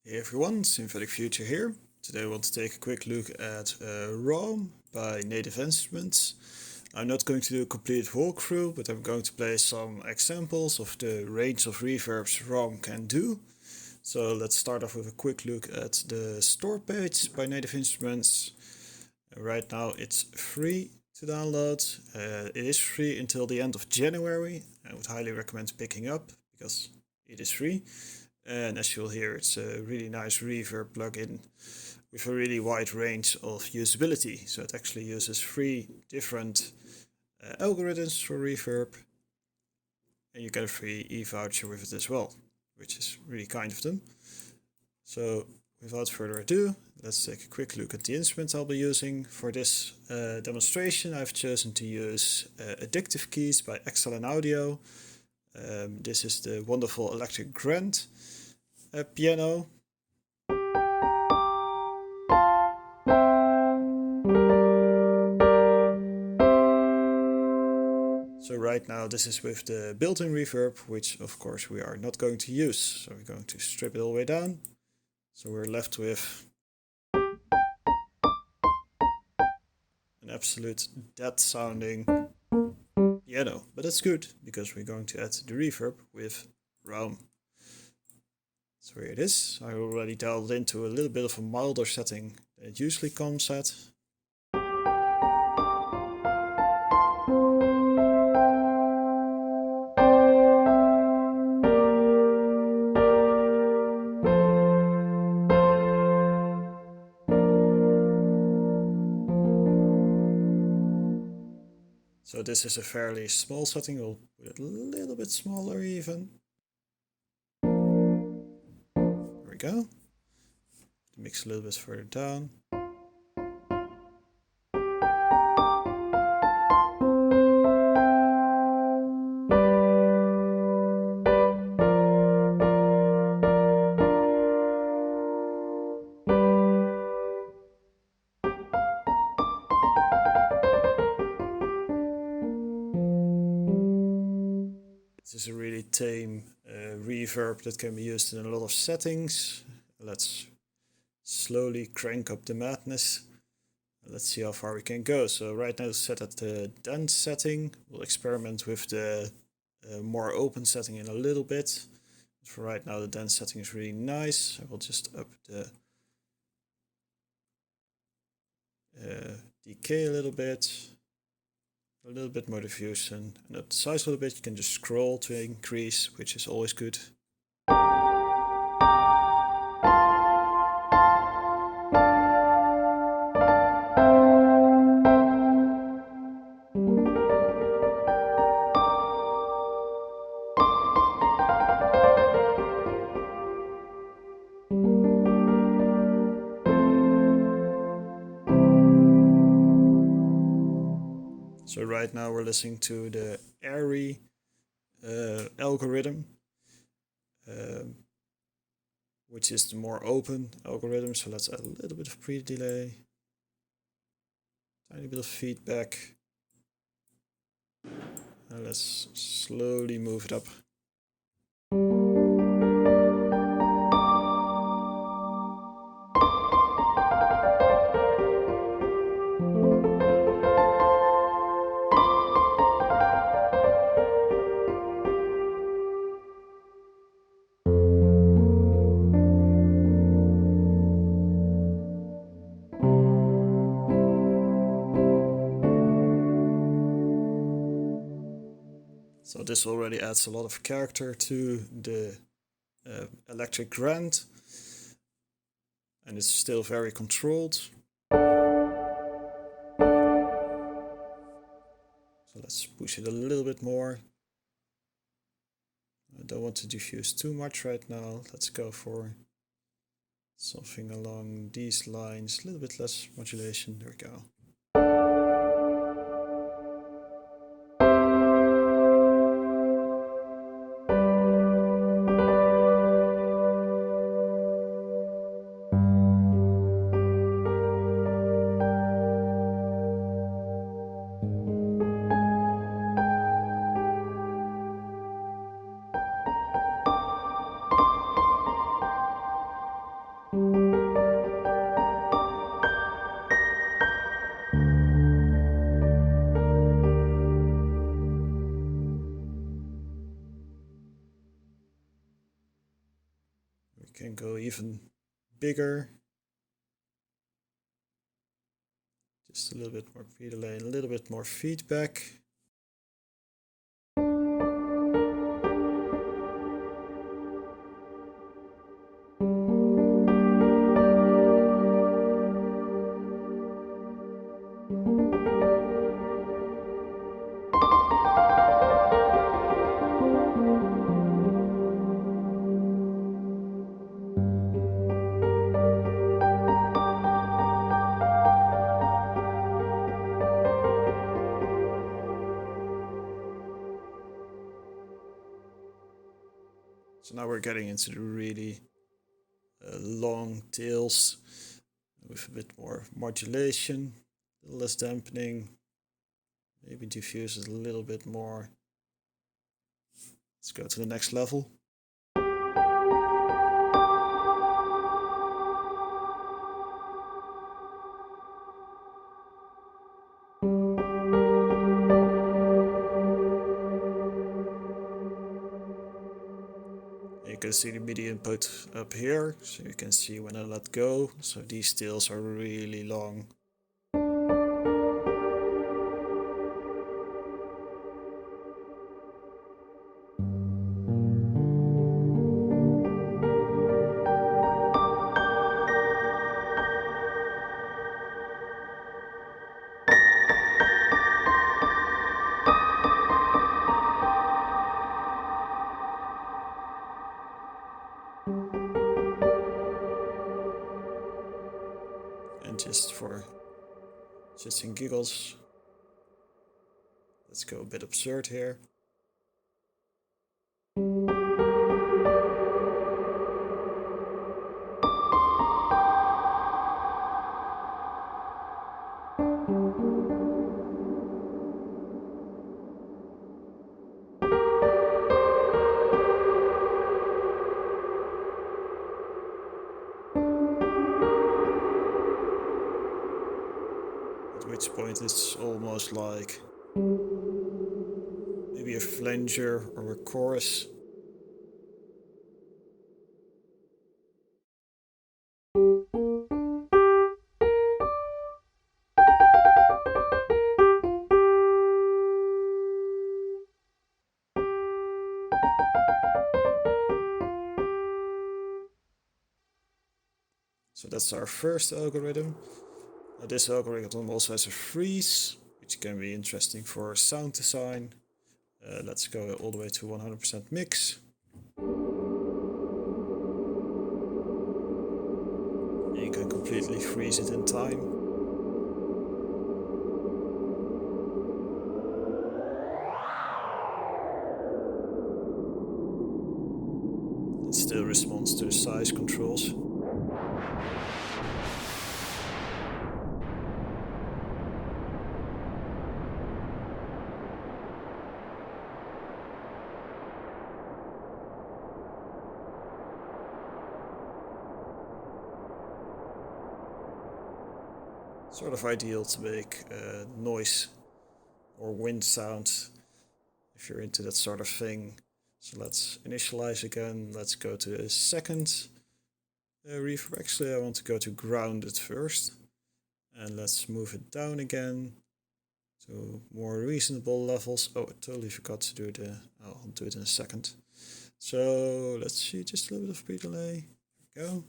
Hey everyone, Synthetic Future here. Today I want to take a quick look at Raum by Native Instruments. I'm not going to do a complete walkthrough, but I'm going to play some examples of the range of reverbs Raum can do. So let's start off with a quick look at the store page by Native Instruments. Right now it's free to download. It is free until the end of January. I would highly recommend picking up because it is free. And as you'll hear, it's a really nice reverb plugin with a really wide range of usability. So it actually uses 3 different algorithms for reverb. And you get a free e-voucher with it as well, which is really kind of them. So without further ado, let's take a quick look at the instruments I'll be using. For this demonstration, I've chosen to use Addictive keys by Excellent Audio. This is the wonderful electric grand piano. So right now this is with the built-in reverb, which of course we are not going to use. So we're going to strip it all the way down. So we're left with an absolute dead sounding piano. But that's good because we're going to add the reverb with Raum. So here it is. I already dialed into a little bit of a milder setting than it usually comes at. So this is a fairly small setting. We'll put it a little bit smaller even. There we go. Mix a little bit further down. This is a really tame reverb that can be used in a lot of settings. Let's slowly crank up the madness. Let's see how far we can go. So right now it's set at the dense setting. We'll experiment with the more open setting in a little bit. For right now the dense setting is really nice. I will just up the decay a little bit more diffusion, and up the size a little bit. You can just scroll to increase, which is always good. So right now we're listening to the airy algorithm, which is the more open algorithm. So let's add a little bit of pre-delay, tiny bit of feedback. And let's slowly move it up. So this already adds a lot of character to the electric grand, and it's still very controlled. So let's push it a little bit more. I don't want to diffuse too much right now. Let's go for something along these lines, a little bit less modulation. There we go. We can go even bigger. Just a little bit more pre-delay, a little bit more feedback. So now we're getting into the really long tails with a bit more modulation, a little less dampening, maybe diffuse it a little bit more. Let's go to the next level. You can see the MIDI input up here, so you can see when I let go. So these tails are really long. And just for shits and giggles, let's go a bit absurd here. At which point it's almost like maybe a flanger or a chorus. So that's our first algorithm. Now this algorithm also has a freeze, which can be interesting for sound design. Let's go all the way to 100% mix. And you can completely freeze it in time. It still responds to the size controls. Sort of ideal to make noise or wind sound if you're into that sort of thing. So let's initialize again. Let's go to a second reverb. Actually, I want to go to grounded first. And let's move it down again to more reasonable levels. Oh, I totally forgot to do the... I'll do it in a second. So let's see, just a little bit of pre-delay. There we go.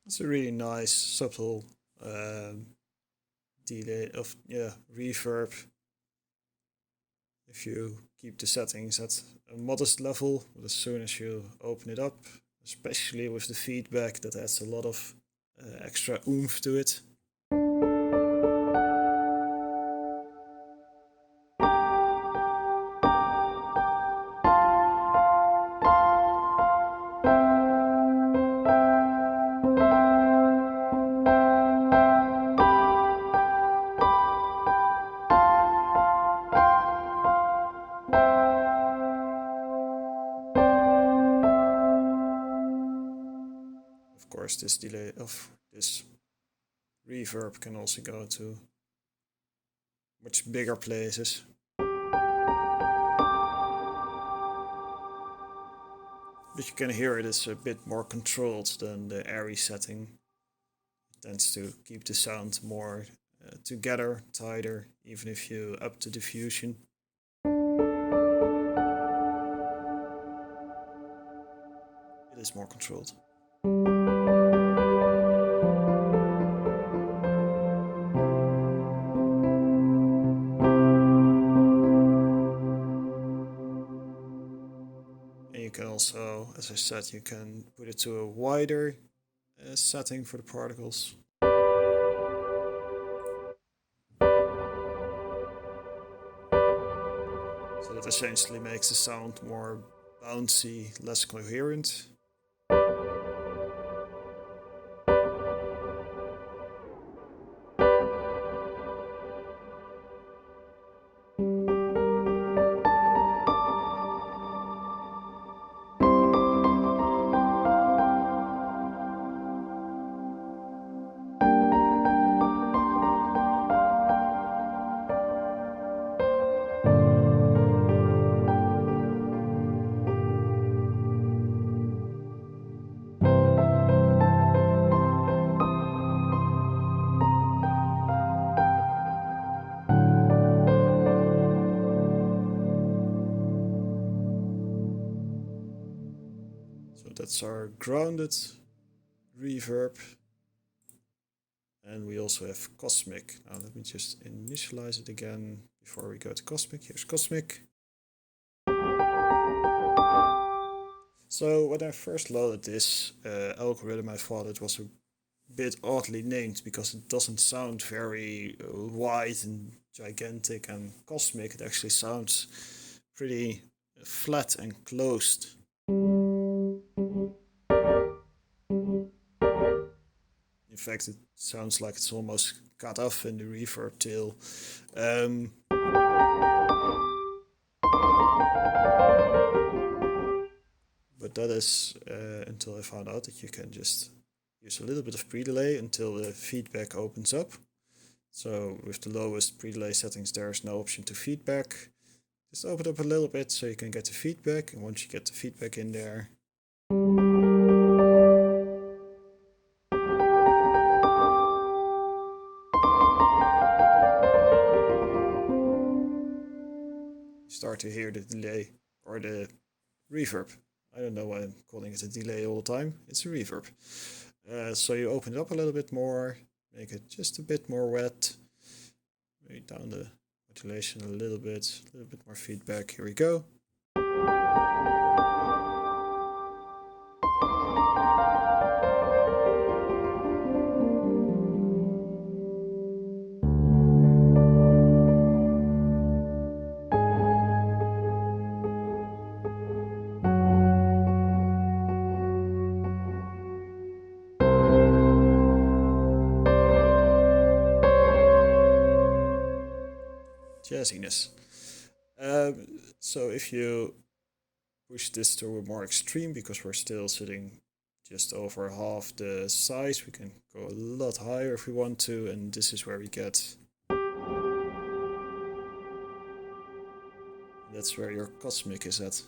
It's a really nice, subtle delay of reverb. If you keep the settings at a modest level, but as soon as you open it up, especially with the feedback, that adds a lot of extra oomph to it. course this delay of this reverb can also go to much bigger places. But you can hear it is a bit more controlled than the airy setting. It tends to keep the sound more together, tighter, even if you up the diffusion. It is more controlled. And you can also, as I said, you can put it to a wider setting for the particles. So that essentially makes the sound more bouncy, less coherent. So that's our grounded reverb. And we also have Cosmic. Now let me just initialize it again before we go to Cosmic. Here's Cosmic. So when I first loaded this algorithm, I thought it was a bit oddly named because it doesn't sound very wide and gigantic and cosmic. It actually sounds pretty flat and closed. In fact, it sounds like it's almost cut off in the reverb tail. But that is until I found out that you can just use a little bit of pre-delay until the feedback opens up. So with the lowest pre-delay settings, there's no option to feedback. Just open it up a little bit so you can get the feedback. And once you get the feedback in there, you start to hear the delay or the reverb. I don't know why I'm calling it a delay all the time. It's a reverb. So you open it up a little bit more, make it just a bit more wet. Maybe down the modulation a little bit more feedback. Here we go. Jazziness. So if you push this to a more extreme, because we're still sitting just over half the size, we can go a lot higher if we want to, and this is where we get. That's where your cosmic is at.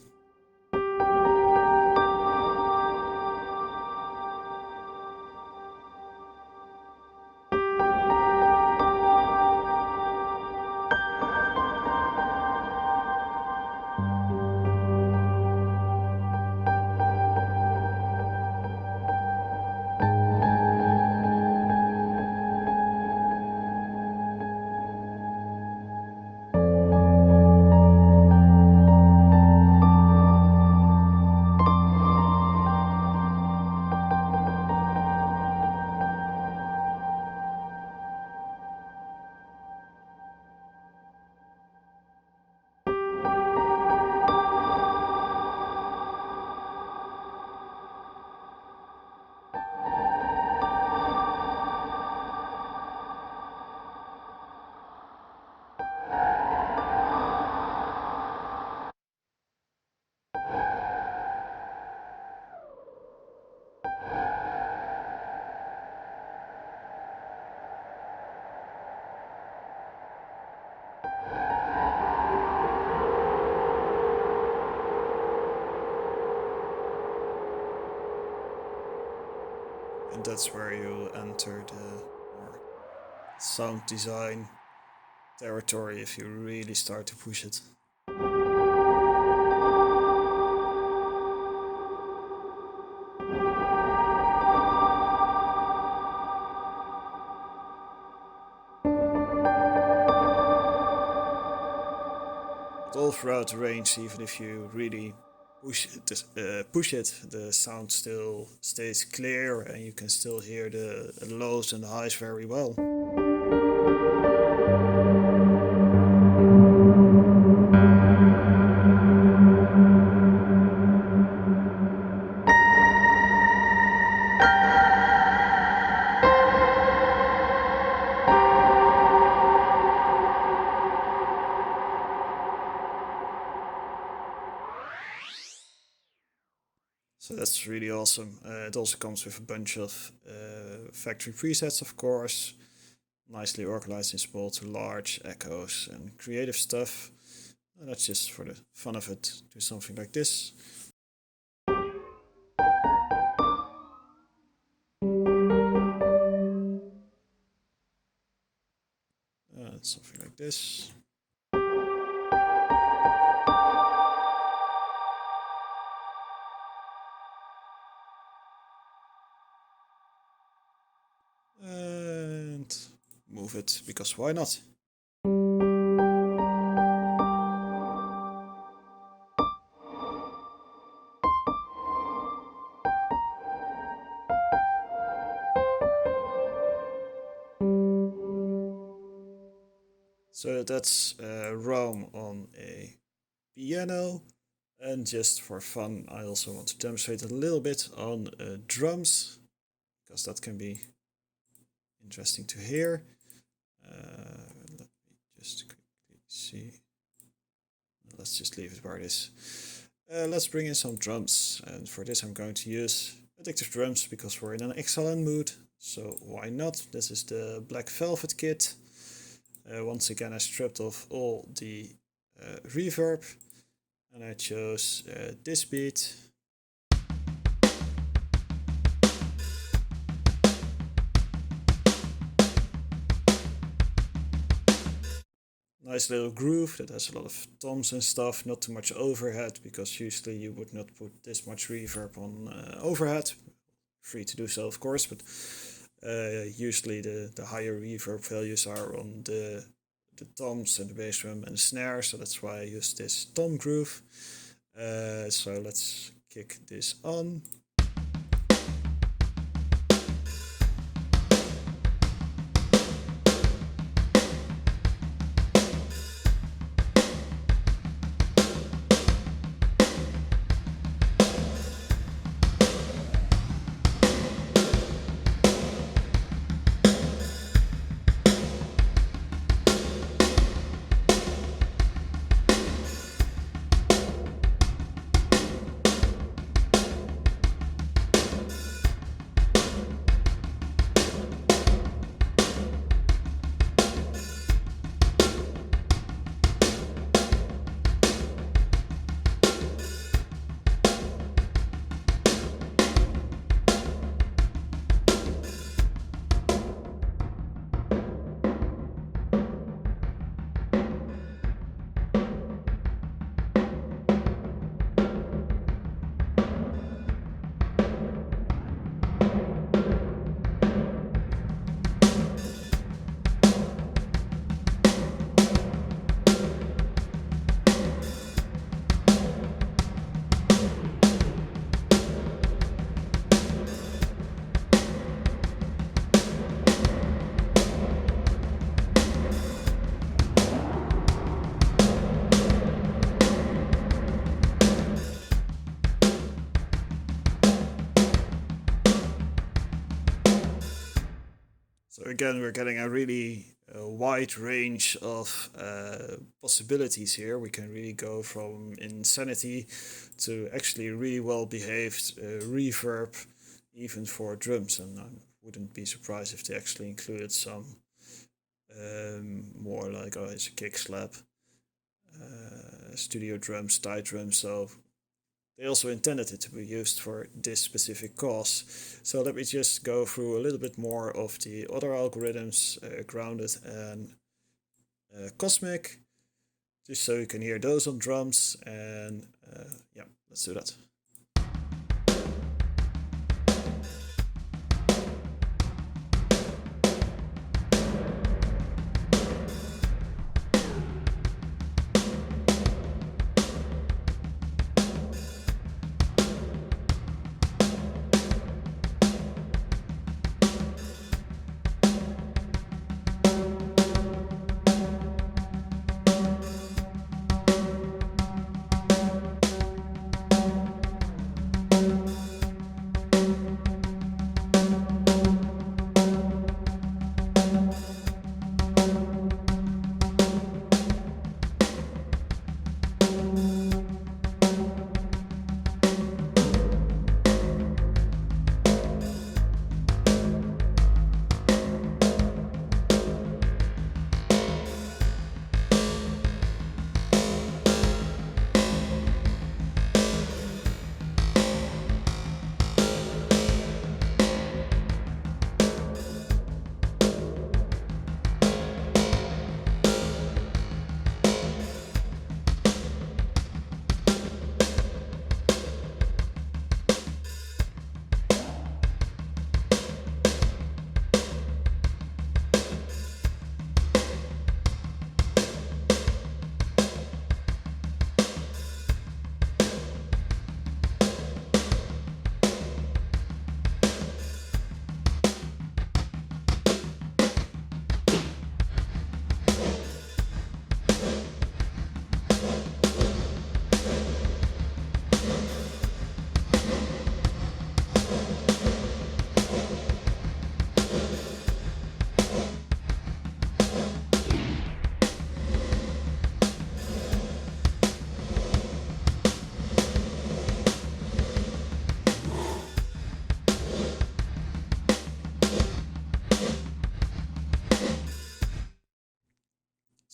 and that's where you enter the more sound design territory if you really start to push it. All throughout the range, even if you really push it, the sound still stays clear and you can still hear the lows and the highs very well. So that's really awesome. It also comes with a bunch of factory presets, of course, nicely organized in small to large echoes and creative stuff. And that's just for the fun of it. Do something like this. Something like this. And move it, because why not? So that's Raum on a piano. And just for fun, I also want to demonstrate a little bit on drums, because that can be interesting to hear. Let me just quickly see. Let's just leave it where it is. Let's bring in some drums, and for this I'm going to use Addictive drums because we're in an excellent mood, so why not? This is the Black Velvet kit. Once again I stripped off all the reverb and I chose this beat. Nice little groove that has a lot of toms and stuff, not too much overhead, because usually you would not put this much reverb on overhead. Free to do so, of course, but usually the higher reverb values are on the toms and the bass drum and the snare, so that's why I use this tom groove. So let's kick this on. So again, we're getting a really wide range of possibilities here. We can really go from insanity to actually really well behaved reverb, even for drums. And I wouldn't be surprised if they actually included some more like, it's a kick slap, studio drums, tight drums. So they also intended it to be used for this specific cause. So let me just go through a little bit more of the other algorithms, grounded and cosmic, just so you can hear those on drums. And yeah, let's do that.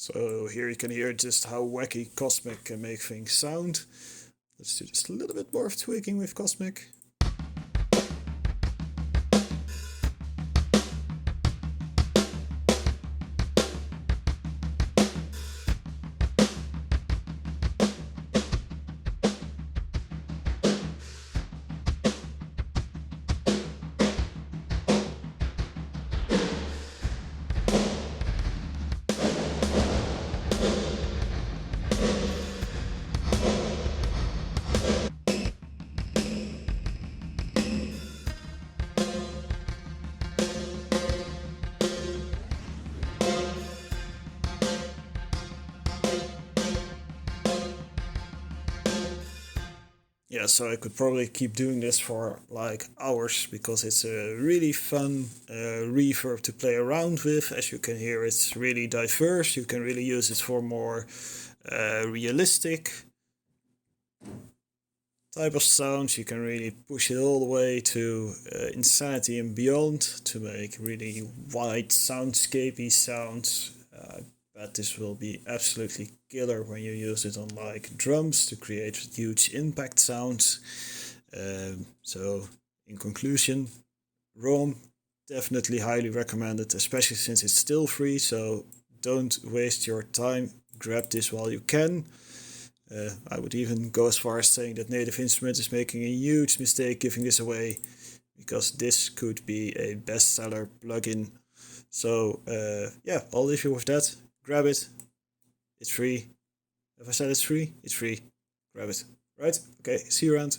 So here you can hear just how wacky Cosmic can make things sound. Let's do just a little bit more of tweaking with Cosmic. Yeah, so I could probably keep doing this for like hours because it's a really fun reverb to play around with. As you can hear, it's really diverse. You can really use it for more realistic type of sounds. You can really push it all the way to insanity and beyond to make really wide soundscapey sounds. But this will be absolutely killer when you use it on like drums to create huge impact sounds. So in conclusion, Raum definitely highly recommended, especially since it's still free. So don't waste your time. Grab this while you can. I would even go as far as saying that Native Instruments is making a huge mistake giving this away, because this could be a bestseller plugin. So yeah, I'll leave you with that. Grab it. It's free. If I said it's free, it's free. Grab it. Right? Okay, see you around.